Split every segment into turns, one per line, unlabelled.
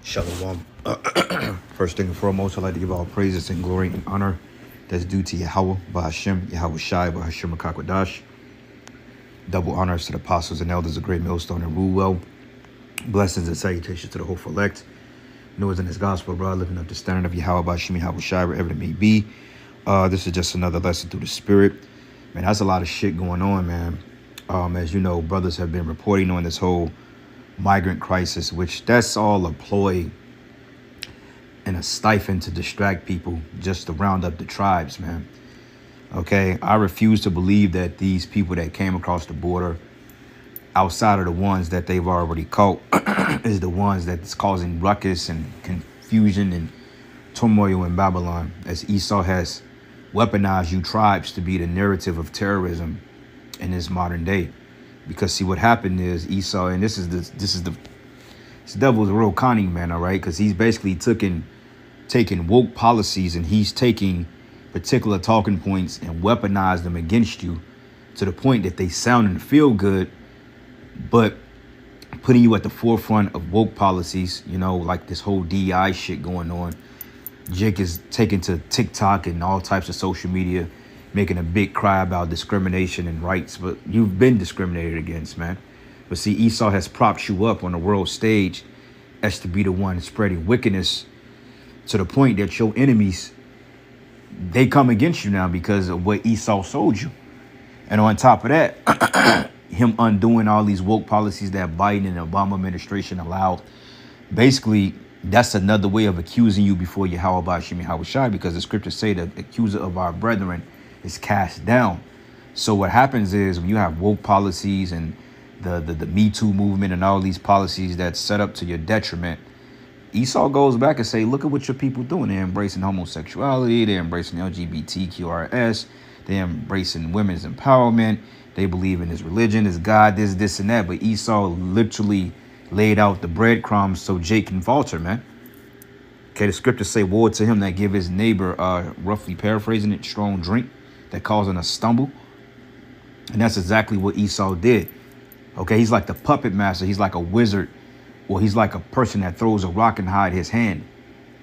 Shalom. First thing and foremost, I'd like to give all praises and glory and honor that's due to Yahweh, Bahashem, Yahweh Shai, Bahashem Akakwadash. Double honors to the apostles and elders of Great Millstone and rule well. Blessings and salutations to the hopeful elect. Knows in his gospel, bro, living up the standard of Yahweh, Bahashem, Yahweh Shai, wherever it may be. This is just another lesson through the spirit. Man, that's a lot of shit going on, man. As you know, brothers have been reporting on this whole migrant crisis, which that's all a ploy and a stipend to distract people just to round up the tribes, man. Okay, I refuse to believe that these people that came across the border, outside of the ones that they've already caught, is the ones that's causing ruckus and confusion and turmoil in Babylon, as Esau has weaponized you tribes to be the narrative of terrorism in this modern day. Because see, what happened is Esau, and this devil's a real conning man, all right? Because he's basically taking woke policies and he's taking particular talking points and weaponized them against you to the point that they sound and feel good, but putting you at the forefront of woke policies, you know, like this whole DEI shit going on. Jake is taken to TikTok and all types of social media, making a big cry about discrimination and rights, but you've been discriminated against, man. But see, Esau has propped you up on the world stage as to be the one spreading wickedness to the point that your enemies, they come against you now because of what Esau sold you. And on top of that, him undoing all these woke policies that Biden and Obama administration allowed, basically, that's another way of accusing you before Yahweh Bashim Yahweh Shai, because the scriptures say the accuser of our brethren is cast down. So what happens is when you have woke policies and the Me Too movement and all these policies that's set up to your detriment, Esau goes back and say, look at what your people doing. They're embracing homosexuality. They're embracing LGBTQRS. They're embracing women's empowerment. They believe in his religion, his God, this, and that. But Esau literally laid out the breadcrumbs so Jake can falter, man. Okay, the scriptures say, woe to him that give his neighbor, roughly paraphrasing it, strong drink that causing a stumble. And that's exactly what Esau did. Okay, he's like the puppet master. He's like a wizard, or he's like a person that throws a rock and hide his hand,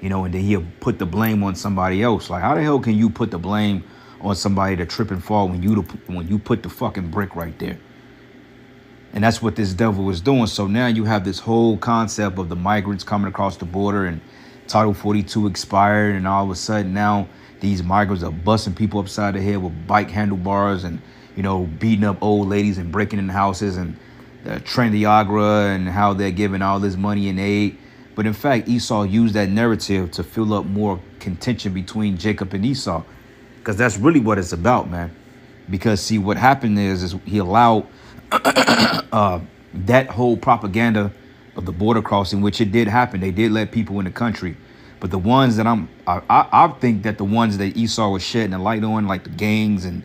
you know, and then he'll put the blame on somebody else. Like, how the hell can you put the blame on somebody to trip and fall when you put the fucking brick right there? And that's what this devil is doing. So now you have this whole concept of the migrants coming across the border and Title 42 expired. And all of a sudden now these migrants are busting people upside the head with bike handlebars and, you know, beating up old ladies and breaking in houses and the Trendiagra and how they're giving all this money and aid. But in fact, Esau used that narrative to fill up more contention between Jacob and Esau, because that's really what it's about, man. Because see, what happened is he allowed that whole propaganda of the border crossing, which it did happen. They did let people in the country. But the ones that I think that the ones that Esau was shedding the light on, like the gangs and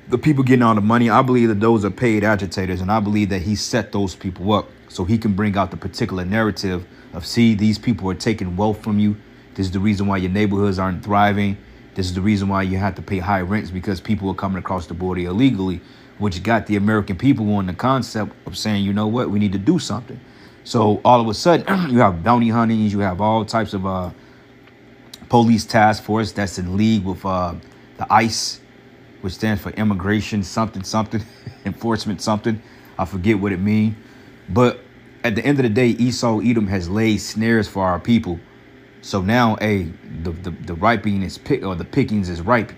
the people getting all the money, I believe that those are paid agitators. And I believe that he set those people up so he can bring out the particular narrative of, see, these people are taking wealth from you. This is the reason why your neighborhoods aren't thriving. This is the reason why you have to pay high rents, because people are coming across the border illegally, which got the American people on the concept of saying, you know what, we need to do something. So all of a sudden, you have bounty huntings, you have all types of police task force that's in league with the ICE, which stands for immigration something, enforcement something. I forget what it means. But at the end of the day, Esau Edom has laid snares for our people. So now, hey, the ripening is the pickings is ripe.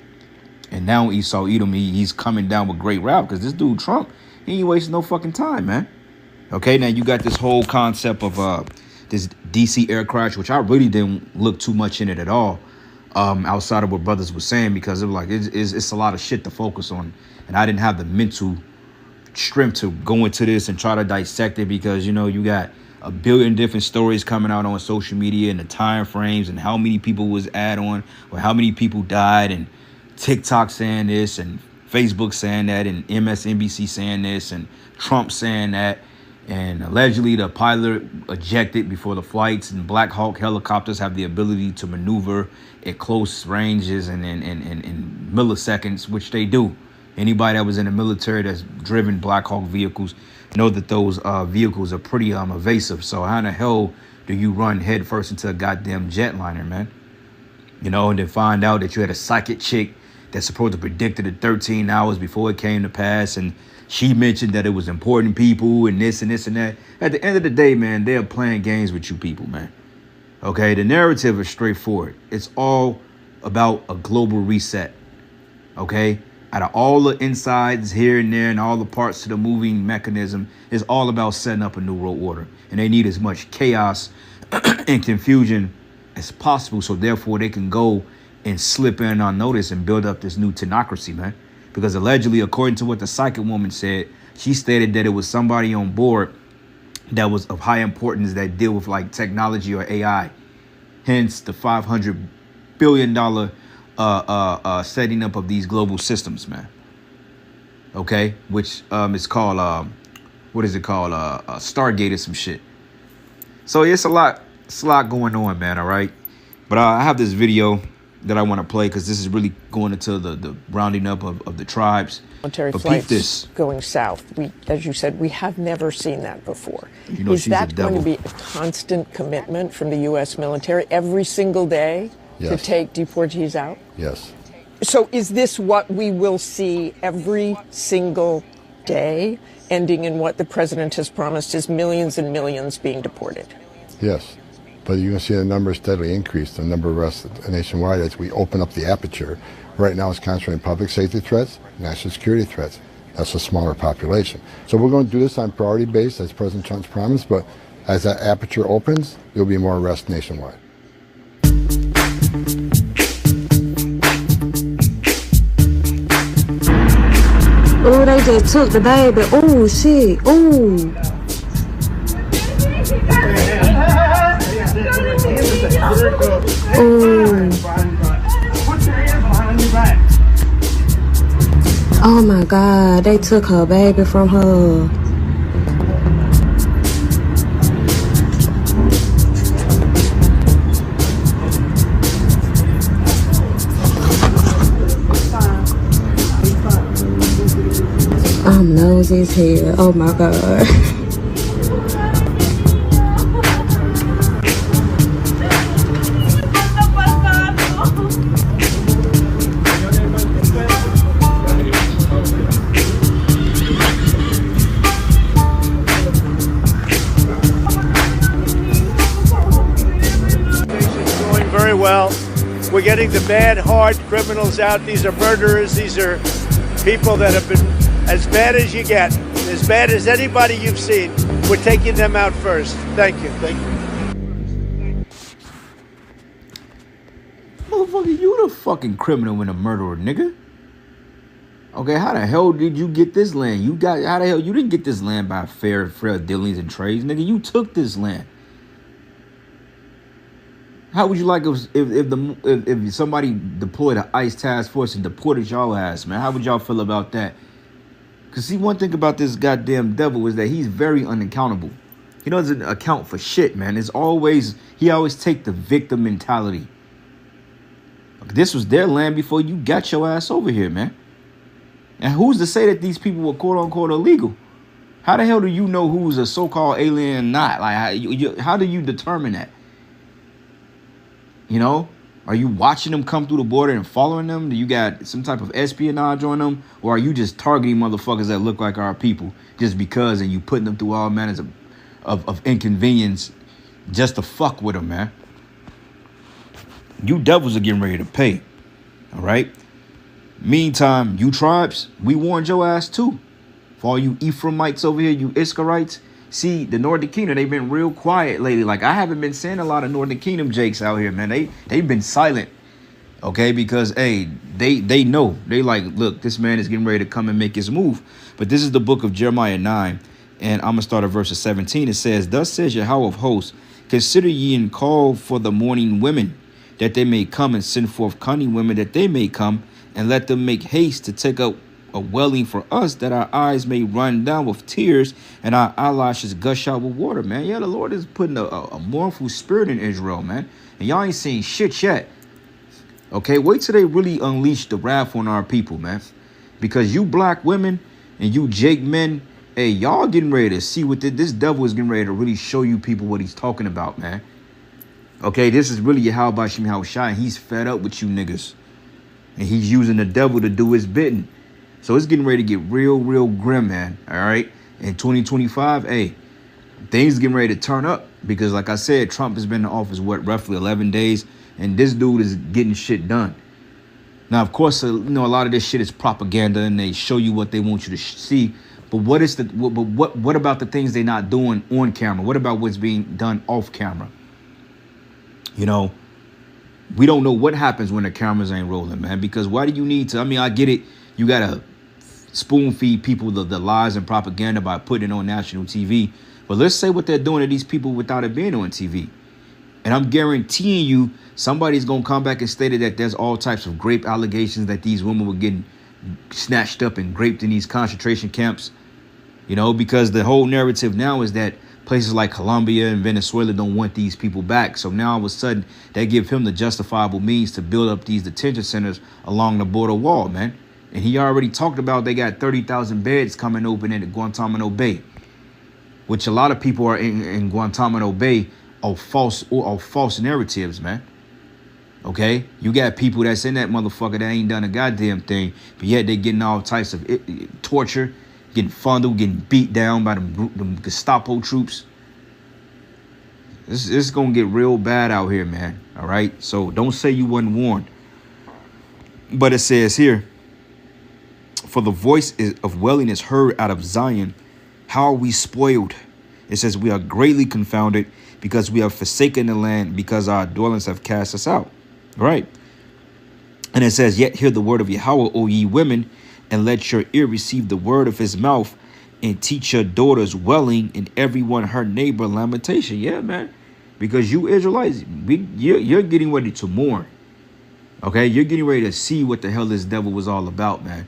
And now Esau Edom, he's coming down with great wrath, because this dude Trump, he ain't wasting no fucking time, man. Okay, now you got this whole concept of this DC air crash, which I really didn't look too much in it at all, outside of what brothers were saying, because it was like it's a lot of shit to focus on, and I didn't have the mental strength to go into this and try to dissect it, because, you know, you got a billion different stories coming out on social media and the time frames and how many people was on, or how many people died, and TikTok saying this and Facebook saying that and MSNBC saying this and Trump saying that, and allegedly the pilot ejected before the flights, and Black Hawk helicopters have the ability to maneuver at close ranges and in milliseconds, which they do. Anybody that was in the military that's driven Black Hawk vehicles know that those vehicles are pretty evasive. So how in the hell do you run headfirst into a goddamn jetliner, man? You know, and then find out that you had a psychic chick that's supposed to predict it at 13 hours before it came to pass, and she mentioned that it was important people and this and this and that. At the end of the day, man, they're playing games with you people, man. Okay, the narrative is straightforward. It's all about a global reset. Okay, out of all the insides here and there and all the parts to the moving mechanism, it's all about setting up a new world order. And they need as much chaos and confusion as possible, so therefore they can go and slip in unnoticed and build up this new tenocracy, man. Because allegedly, according to what the psychic woman said, she stated that it was somebody on board that was of high importance that deal with like technology or AI. Hence the $500 billion setting up of these global systems, man. Okay, which is called what is it called? Stargate or some shit. So it's a lot going on, man. All right, but I have this video that I want to play because this is really going into the rounding up of the tribes.
Military flights going south. As you said, we have never seen that before.
You know,
is that going to be a constant commitment from the U.S. military every single day to take deportees out?
Yes.
So is this what we will see every single day, ending in what the president has promised is millions and millions being deported?
Yes. But you're going to see the numbers steadily increase, the number of arrests nationwide as we open up the aperture. Right now it's concentrating public safety threats, national security threats. That's a smaller population. So we're going to do this on priority base, as President Trump's promised, but as that aperture opens, there'll be more arrests nationwide.
Oh, they just took the baby. Oh, shit. Oh. Oh my God, they took her baby from her. I'm nosy as hell. Oh my God.
Well, we're getting the bad, hard criminals out. These are murderers. These are people that have been as bad as you get, as bad as anybody you've seen. We're taking them out first. Thank you. Thank you.
Motherfucker, you the fucking criminal and a murderer, nigga. Okay, how the hell did you get this land? How the hell you didn't get this land by fair dealings and trades, nigga? You took this land. How would you like if somebody deployed an ICE task force and deported y'all ass, man? How would y'all feel about that? Because see, one thing about this goddamn devil is that he's very unaccountable. He doesn't account for shit, man. He always take the victim mentality. This was their land before you got your ass over here, man. And who's to say that these people were quote unquote illegal? How the hell do you know who's a so-called alien and not? Like, how do you determine that? You know, are you watching them come through the border and following them? Do you got some type of espionage on them? Or are you just targeting motherfuckers that look like our people just because, and you putting them through all manners of inconvenience just to fuck with them, man? You devils are getting ready to pay. All right. Meantime, you tribes, we warned your ass too. For all you Ephraimites over here, you Iskarites. See, the Northern Kingdom, they've been real quiet lately. Like, I haven't been seeing a lot of Northern Kingdom jakes out here, man. They've been silent, okay? Because, hey, they know. They like, look, this man is getting ready to come and make his move. But this is the book of Jeremiah 9, and I'm going to start at verse 17. It says, Thus says Yahweh of hosts, consider ye and call for the mourning women, that they may come, and send forth cunning women, that they may come, and let them make haste to take up a welling for us, that our eyes may run down with tears and our eyelashes gush out with water, man. Yeah, the Lord is putting a mournful spirit in Israel, man. And y'all ain't seen shit yet. Okay, wait till they really unleash the wrath on our people, man. Because you black women and you Jake men, hey, y'all getting ready to see what this devil is getting ready to really show you people what he's talking about, man. Okay, this is really Yahweh Shem Yahushua. He's fed up with you niggas. And he's using the devil to do his bidding. So it's getting ready to get real, real grim, man. All right. In 2025, hey, things getting ready to turn up. Because like I said, Trump has been in office, what, roughly 11 days. And this dude is getting shit done. Now, of course, you know, a lot of this shit is propaganda and they show you what they want you to see. But what about the things they're not doing on camera? What about what's being done off camera? You know, we don't know what happens when the cameras ain't rolling, man, because why do you need to? I mean, I get it. You got to spoon feed people the lies and propaganda by putting it on national TV. But let's say what they're doing to these people without it being on TV. And I'm guaranteeing you somebody's going to come back and state that there's all types of rape allegations that these women were getting snatched up and raped in these concentration camps. You know, because the whole narrative now is that places like Colombia and Venezuela don't want these people back. So now all of a sudden they give him the justifiable means to build up these detention centers along the border wall, man. And he already talked about they got 30,000 beds coming open in Guantanamo Bay, which a lot of people are in Guantanamo Bay are false narratives, man. OK, you got people that's in that motherfucker that ain't done a goddamn thing, but yet they getting all types of torture, getting fondled, getting beat down by them Gestapo troops. This is going to get real bad out here, man. All right. So don't say you wasn't warned. But it says here, for the voice of wailing is heard out of Zion. How are we spoiled? It says we are greatly confounded because we have forsaken the land, because our dwellings have cast us out. All right. And it says, yet hear the word of Yahweh, O ye women, and let your ear receive the word of his mouth, and teach your daughters wailing, and everyone her neighbor lamentation. Yeah, man. Because you Israelites, you're getting ready to mourn. Okay, you're getting ready to see what the hell this devil was all about, man.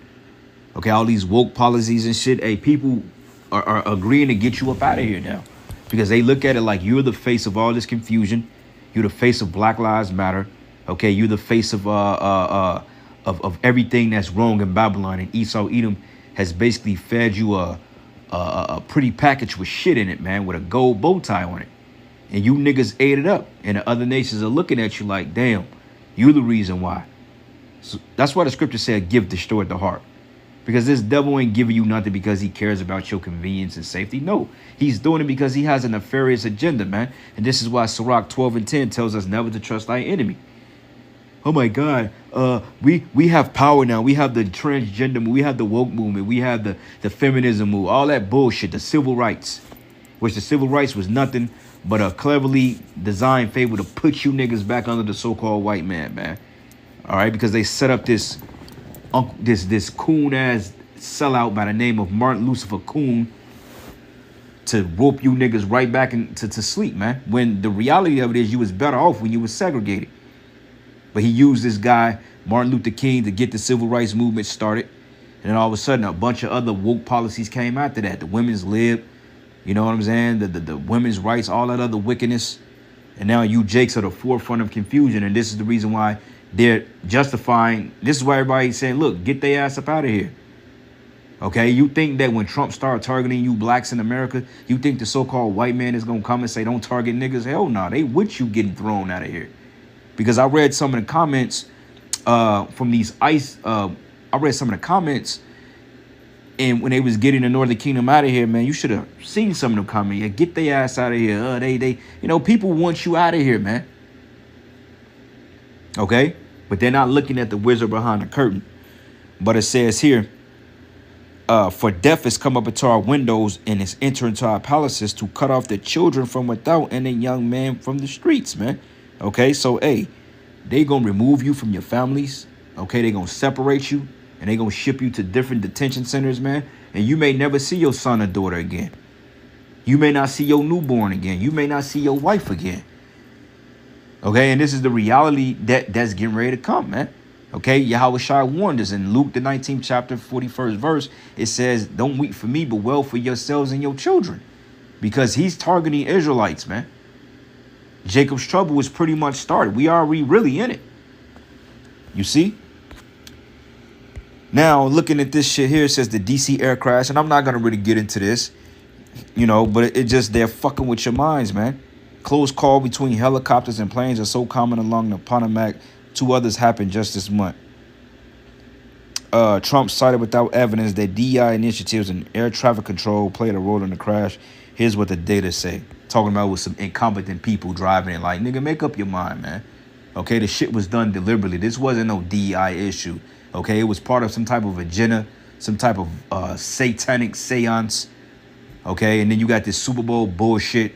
Okay, all these woke policies and shit. Hey, people are agreeing to get you up out of here now, because they look at it like you're the face of all this confusion. You're the face of Black Lives Matter. Okay, you're the face of everything that's wrong in Babylon, and Esau Edom has basically fed you a pretty package with shit in it, man, with a gold bow tie on it. And you niggas ate it up. And the other nations are looking at you like, damn, you're the reason why. So that's why the scripture said, give destroyed the heart. Because this devil ain't giving you nothing because he cares about your convenience and safety. No, he's doing it because he has a nefarious agenda, man. And this is why Sirach 12:10 tells us never to trust thy enemy. Oh my God, we have power now. We have the transgender movement. We have the woke movement. We have the feminism movement. All that bullshit, the civil rights, which the civil rights was nothing but a cleverly designed fable to put you niggas back under the so-called white man. All right, because they set up this coon ass sellout by the name of Martin Lucifer Coon to rope you niggas right back into sleep, man. When the reality of it is you was better off when you was segregated. But he used this guy, Martin Luther King, to get the civil rights movement started. And then all of a sudden, a bunch of other woke policies came after that. The women's lib, you know what I'm saying? The women's rights, all that other wickedness. And now you jakes are the forefront of confusion. And this is the reason why they're justifying. This is why everybody's saying, look, get their ass up out of here. Okay, you think that when Trump started targeting you blacks in America, you think the so-called white man is going to come and say, don't target niggas? Hell no, they with you getting thrown out of here. Because I read some of the comments from these I read some of the comments, and when they was getting the Northern Kingdom out of here, man, you should have seen some of them comments. Yeah, get their ass out of here. They, you know, people want you out of here, man. Okay, but they're not looking at the wizard behind the curtain. But it says here, for death has come up into our windows and is enter into our palaces to cut off the children from without and the young man from the streets, man. Okay, so, hey, they going to remove you from your families. Okay, they going to separate you and they going to ship you to different detention centers, man. And you may never see your son or daughter again. You may not see your newborn again. You may not see your wife again. Okay, and this is the reality that's getting ready to come, man. Okay, Yahweh Shai warned us in Luke, the 19th chapter, 41st verse. It says, don't weep for me, but wail for yourselves and your children. Because he's targeting Israelites, man. Jacob's trouble was pretty much started. We are really in it. You see? Now, looking at this shit here, it says the DC air crash, and I'm not going to really get into this, you know, but it just, they're fucking with your minds, man. Close call between helicopters and planes are so common along the Potomac. 2 others happened just this month. Trump cited without evidence that DEI initiatives and air traffic control played a role in the crash. Here's what the data say. Talking about with some incompetent people driving it. Like, nigga, make up your mind, man. Okay, the shit was done deliberately. This wasn't no DEI issue. Okay, it was part of some type of agenda, some type of satanic seance. Okay, and then you got this Super Bowl bullshit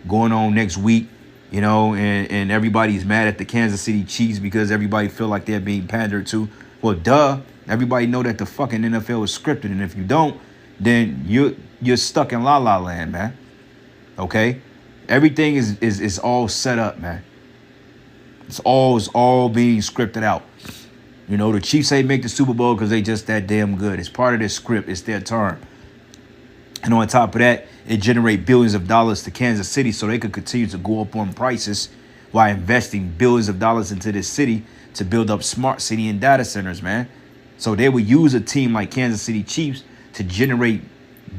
going on next week, you know, and everybody's mad at the Kansas City Chiefs because everybody feel like they're being pandered to. Well, duh. Everybody know that the fucking NFL is scripted, and if you don't, then you're stuck in la la land, man. Okay, everything is all set up, man. It's all being scripted out. You know, the Chiefs ain't make the Super Bowl because they just that damn good. It's part of their script. It's their turn. And on top of that, it generate billions of dollars to Kansas City so they could continue to go up on prices while investing billions of dollars into this city to build up smart city and data centers, man. So they would use a team like Kansas City Chiefs to generate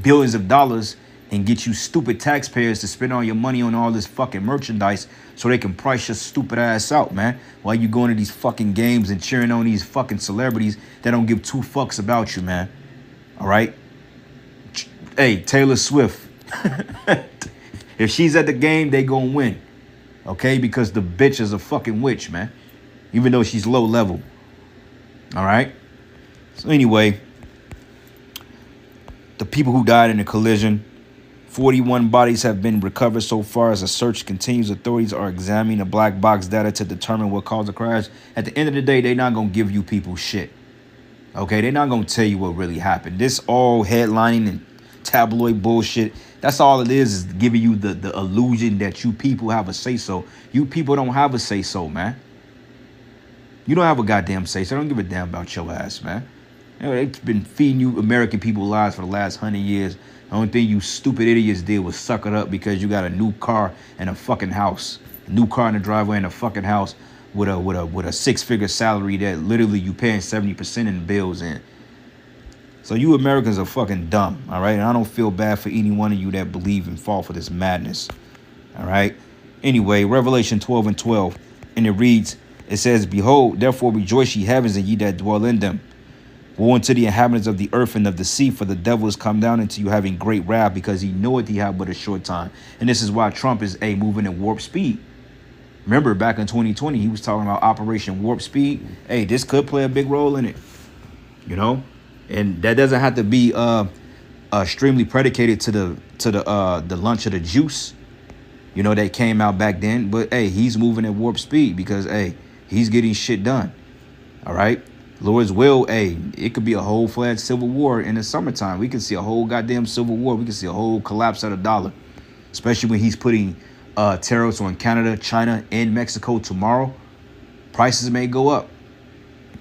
billions of dollars and get you stupid taxpayers to spend all your money on all this fucking merchandise so they can price your stupid ass out, man, while you going to these fucking games and cheering on these fucking celebrities that don't give 2 fucks about you, man. All right? Hey, Taylor Swift. If she's at the game, they gonna win. Okay? Because the bitch is a fucking witch, man. Even though she's low level. All right? So anyway, the people who died in the collision, 41 bodies have been recovered so far as the search continues. Authorities are examining the black box data to determine what caused the crash. At the end of the day, they're not going to give you people shit. Okay, they're not going to tell you what really happened. This all headlining and tabloid bullshit. That's all it is giving you the illusion that you people have a say-so. You people don't have a say-so, man. You don't have a goddamn say-so. I don't give a damn about your ass, man. You know, they've been feeding you American people lies for the last 100 years. The only thing you stupid idiots did was suck it up because you got a new car and a fucking house. A new car in the driveway and a fucking house with a 6-figure salary that literally you paying 70% in bills in. So you Americans are fucking dumb, all right? And I don't feel bad for any one of you that believe and fall for this madness, all right? Anyway, Revelation 12:12, and it reads, it says, behold, therefore rejoice ye heavens and ye that dwell in them. Woe unto the inhabitants of the earth and of the sea, for the devil is come down into you having great wrath, because he knoweth he have but a short time. And this is why Trump is moving at warp speed. Remember, back in 2020, he was talking about Operation Warp Speed. Hey, this could play a big role in it, you know? And that doesn't have to be extremely predicated to the lunch of the juice, you know, that came out back then. But hey, he's moving at warp speed because hey, he's getting shit done. All right, Lord's will. Hey, it could be a whole fledged civil war in the summertime. We could see a whole goddamn civil war. We could see a whole collapse of the dollar, especially when he's putting tariffs on Canada, China, and Mexico tomorrow. Prices may go up.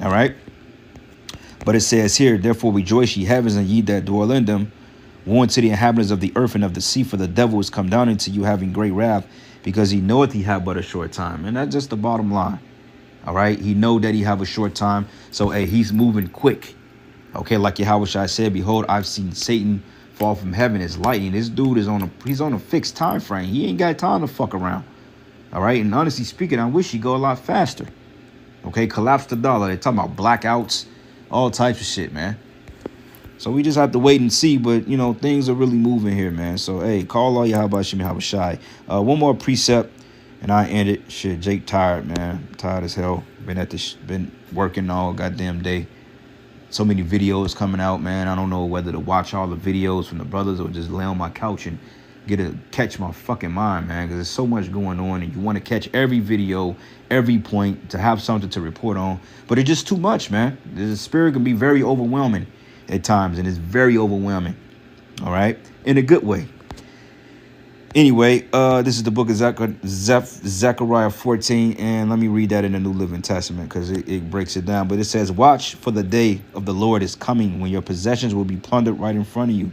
All right. But it says here, therefore rejoice ye heavens and ye that dwell in them. Woe unto the inhabitants of the earth and of the sea, for the devil is come down into you having great wrath, because he knoweth he have but a short time. And that's just the bottom line. All right. He know that he have a short time. So, hey, he's moving quick. Okay. Like Yahweh said, behold, I've seen Satan fall from heaven as lightning. This dude is he's on a fixed time frame. He ain't got time to fuck around. All right. And honestly speaking, I wish he'd go a lot faster. Okay. Collapse the dollar. They're talking about blackouts. All types of shit, man. So we just have to wait and see. But, you know, things are really moving here, man. So, hey, call all Yahweh Shem Yahweh Shai. One more precept, and I end it. Shit, Jake tired, man. Tired as hell. Been working all goddamn day. So many videos coming out, man. I don't know whether to watch all the videos from the brothers or just lay on my couch and catch my fucking mind, man. Because there's so much going on, and you want to catch every video, every point, to have something to report on. But it's just too much, man. The spirit can be very overwhelming at times, and it's very overwhelming. All right, in a good way. Anyway, this is the book of Zechariah 14, and let me read that in the New Living Testament because it breaks it down. But it says, watch, for the day of the Lord is coming when your possessions will be plundered right in front of you.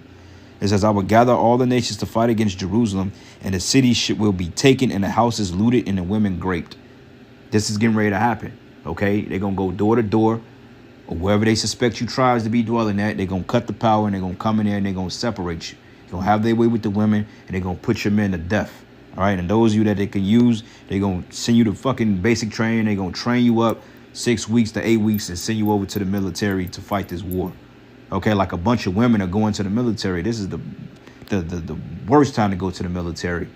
It says, I will gather all the nations to fight against Jerusalem, and the city will be taken, and the houses looted, and the women raped. This is getting ready to happen, okay? They're going to go door to door, or wherever they suspect you tribes to be dwelling at, they're going to cut the power and they're going to come in there and they're going to separate you. They're going to have their way with the women and they're going to put your men to death. All right. And those of you that they can use, they're going to send you to fucking basic training. They're going to train you up 6 weeks to 8 weeks and send you over to the military to fight this war. Okay. Like a bunch of women are going to the military. This is the worst time to go to the military.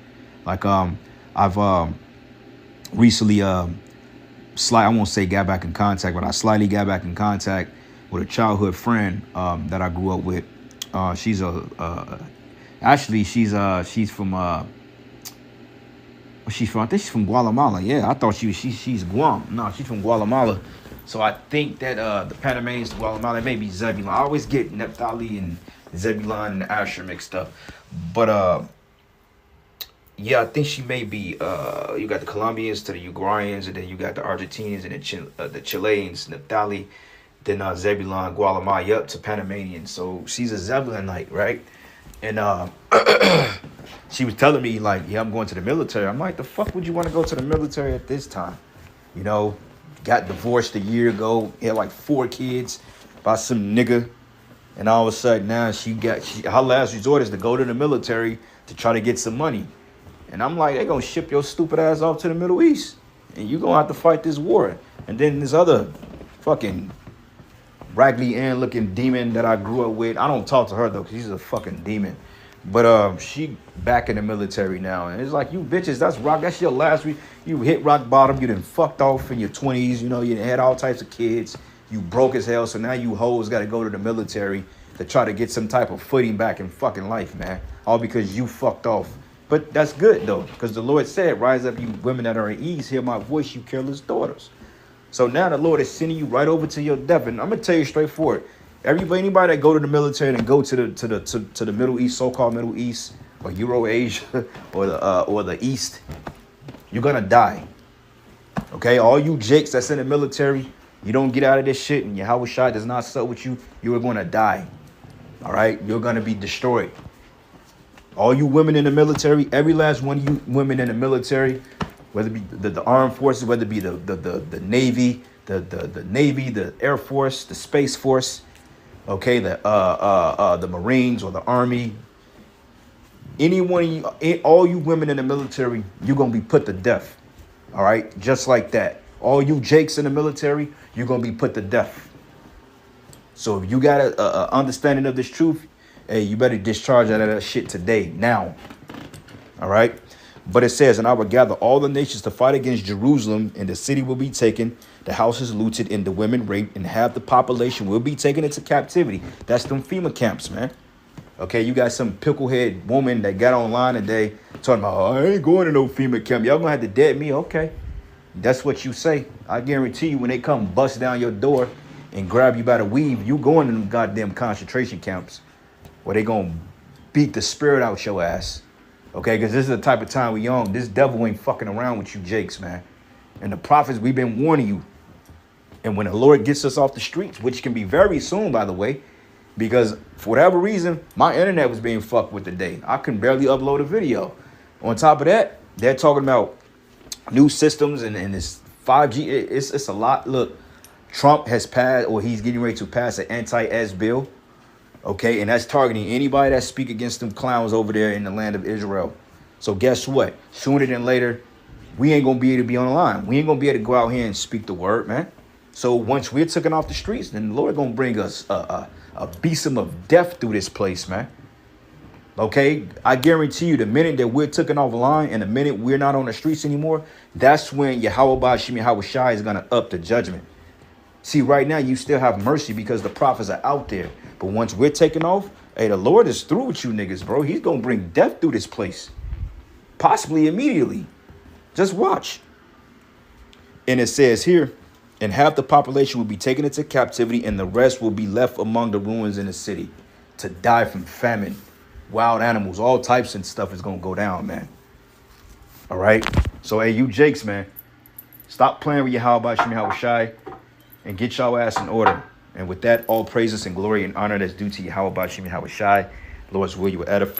Like, I've recently, I won't say got back in contact, but I slightly got back in contact with a childhood friend that I grew up with. She's from I think she's from Guatemala. Yeah, I thought she's Guam. No, she's from Guatemala. So I think that the Panamanians, Guatemala, it may be Zebulon. I always get Naphtali and Zebulon and Asher mixed up. But yeah, I think she may be, you got the Colombians to the Uruguayans, and then you got the Argentinians and the Chileans, Naphtali, then Zebulon, Guatemala, up to Panamanian. So she's a Zebulonite, right? And she was telling me, like, yeah, I'm going to the military. I'm like, the fuck would you want to go to the military at this time? You know, got divorced a year ago, had like 4 kids by some nigga. And all of a sudden now her last resort is to go to the military to try to get some money. And I'm like, they gonna ship your stupid ass off to the Middle East. And you gonna have to fight this war. And then this other fucking Raggedy Ann looking demon that I grew up with. I don't talk to her though, because she's a fucking demon. But she back in the military now. And it's like, you bitches, that's your last week. You hit rock bottom. You done fucked off in your 20s. You know, you done had all types of kids. You broke as hell. So now you hoes got to go to the military to try to get some type of footing back in fucking life, man. All because you fucked off. But that's good, though, because the Lord said, rise up, you women that are at ease, hear my voice, you careless daughters. So now the Lord is sending you right over to your death. And I'm going to tell you straightforward. Anybody that go to the military and go to the Middle East, so-called Middle East, or Euro-Asia, or the East, you're going to die. Okay? All you jakes that's in the military, you don't get out of this shit and Yahweh Shai does not suck with you, you are going to die. All right? You're going to be destroyed. All you women in the military, every last one of you women in the military, whether it be the armed forces, whether it be the Navy, the Air Force, the Space Force, okay, the Marines or the Army, any one of you, all you women in the military, you're gonna be put to death. All right, just like that. All you jakes in the military, you're gonna be put to death. So if you got a understanding of this truth, hey, you better discharge out of that shit today, now. All right. But it says, and I will gather all the nations to fight against Jerusalem, and the city will be taken, the houses looted, and the women raped, and half the population will be taken into captivity. That's them FEMA camps, man. Okay, you got some picklehead woman that got online today talking about, oh, I ain't going to no FEMA camp. Y'all gonna have to dead me. Okay. That's what you say. I guarantee you when they come bust down your door and grab you by the weave, you going to them goddamn concentration camps where they gonna beat the spirit out your ass. Okay, because this is the type of time we on. This devil ain't fucking around with you jakes, man. And the prophets, we've been warning you. And when the Lord gets us off the streets, which can be very soon, by the way, because for whatever reason, my internet was being fucked with today. I can barely upload a video. On top of that, they're talking about new systems and this 5G. It's a lot. Look, Trump has passed, or he's getting ready to pass an anti-S bill. Okay, and that's targeting anybody that speak against them clowns over there in the land of Israel. So guess what? Sooner than later, we ain't going to be able to be on the line. We ain't going to be able to go out here and speak the word, man. So once we're taken off the streets, then the Lord going to bring us a besom of death through this place, man. Okay, I guarantee you the minute that we're taken off the line and the minute we're not on the streets anymore, that's when Yahweh Bashim Yahweh Shai is going to up the judgment. See, right now, you still have mercy because the prophets are out there. But once we're taking off, hey, the Lord is through with you niggas, bro. He's going to bring death through this place. Possibly immediately. Just watch. And it says here, and half the population will be taken into captivity, and the rest will be left among the ruins in the city to die from famine. Wild animals, all types and stuff is going to go down, man. All right? So, hey, you jakes, man, stop playing with your how about Yahweh Shai and get y'all ass in order. And with that, all praises and glory and honor that's due to Yahweh Bashim Yahweh Shai. Lord's will, you will edify.